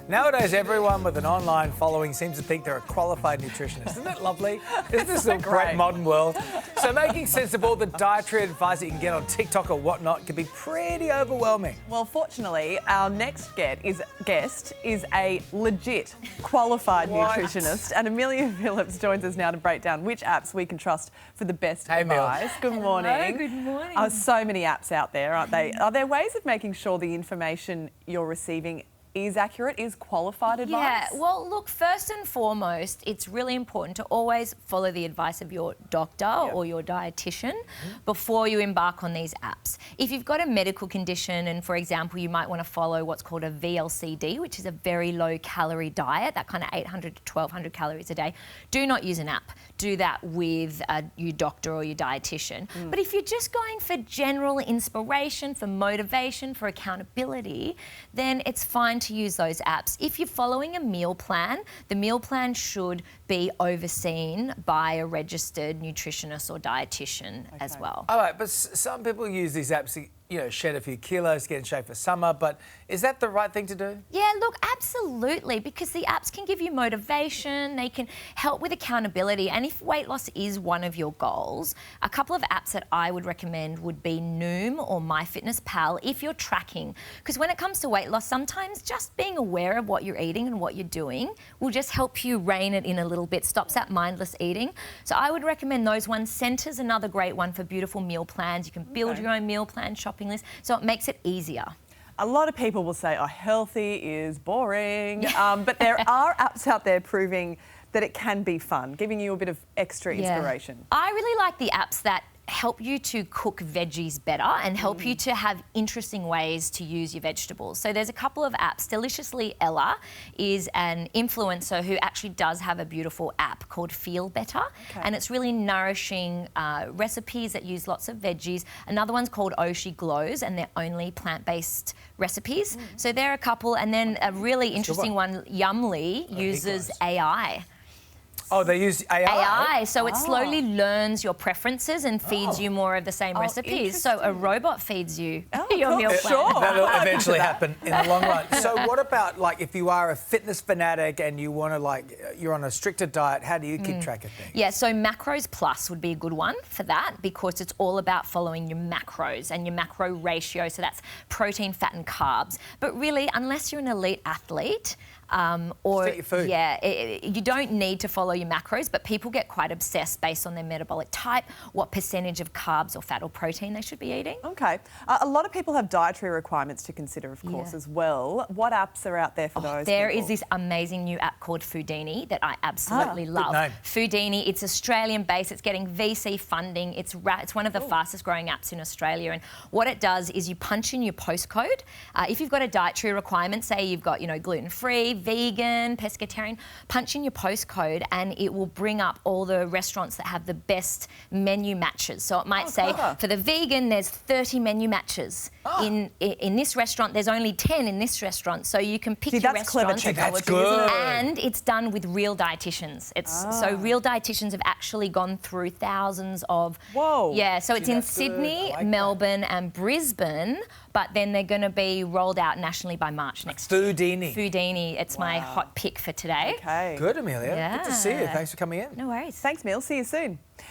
Nowadays, everyone with an online following seems to think they're a qualified nutritionist. Isn't that lovely? Isn't this a great modern world? So making sense of all the dietary advice that you can get on TikTok or whatnot can be pretty overwhelming. Well, fortunately, our next guest is a legit qualified nutritionist, and Amelia Phillips joins us now to break down which apps we can trust for the best advice. Good morning. Hello, good morning. So many apps out there, aren't they? Are there ways of making sure the information you're receiving is accurate, is qualified advice? Yeah, well, look, first and foremost, it's really important to always follow the advice of your doctor or your dietitian before you embark on these apps. If you've got a medical condition and, for example, you might want to follow what's called a VLCD, which is a very low-calorie diet, that kind of 800 to 1,200 calories a day, do not use an app. Do that with your doctor or your dietitian. But if you're just going for general inspiration, for motivation, for accountability, then it's fine to use those apps. If you're following a meal plan, the meal plan should be overseen by a registered nutritionist or dietitian as well. All right, but some people use these apps to, shed a few kilos, get in shape for summer, but is that the right thing to do? Yeah, look, absolutely, because the apps can give you motivation, they can help with accountability, and if weight loss is one of your goals, a couple of apps that I would recommend would be Noom or MyFitnessPal if you're tracking. Because when it comes to weight loss, sometimes just being aware of what you're eating and what you're doing will just help you rein it in a little bit, stops that mindless eating. So I would recommend those ones. Centre's another great one for beautiful meal plans. You can build your own meal plan, shopping list, so it makes it easier. A lot of people will say, oh, healthy is boring, but there are apps out there proving that it can be fun, giving you a bit of extra inspiration. I really like the apps that help you to cook veggies better and help you to have interesting ways to use your vegetables. So there's a couple of apps. Deliciously Ella is an influencer who actually does have a beautiful app called Feel Better, and it's really nourishing recipes that use lots of veggies. Another one's called Oshi Glows, and they're only plant-based recipes. So there are a couple, and then a really interesting one, Yumly, uses AI. Oh, they use AI? So it slowly learns your preferences and feeds you more of the same recipes. So a robot feeds you your meal plan. Sure. That'll eventually happen in the long run. So what about, if you are a fitness fanatic and you want to, you're on a stricter diet, how do you keep track of things? Yeah, so Macros Plus would be a good one for that because it's all about following your macros and your macro ratio. So that's protein, fat and carbs. But really, unless you're an elite athlete, or your food. You don't need to follow your macros, but people get quite obsessed based on their metabolic type, what percentage of carbs or fat or protein they should be eating. Okay. A lot of people have dietary requirements to consider, of course, as well. What apps are out there for those There people? is this amazing new app called Foodini that I absolutely love. Good name. Foodini, it's Australian-based, it's getting VC funding, it's one of the fastest growing apps in Australia, and what it does is you punch in your postcode. If you've got a dietary requirement, say you've got, gluten-free, vegan, pescatarian, punch in your postcode and it will bring up all the restaurants that have the best menu matches. So it might say, for the vegan, there's 30 menu matches. In this restaurant, there's only 10 in this restaurant. So you can pick your that's clever restaurant. technology, That's good. isn't it? And it's done with real dietitians. So real dietitians have actually gone through thousands of... Whoa. Yeah, so it's in that's good. Sydney, I like Melbourne and Brisbane, but then they're going to be rolled out nationally by March next year. Foodini. Foodini, it's my hot pick for today. Okay. Good, Amelia. Yeah. Good to see you. Thanks for coming in. No worries. Thanks, Mil. See you soon.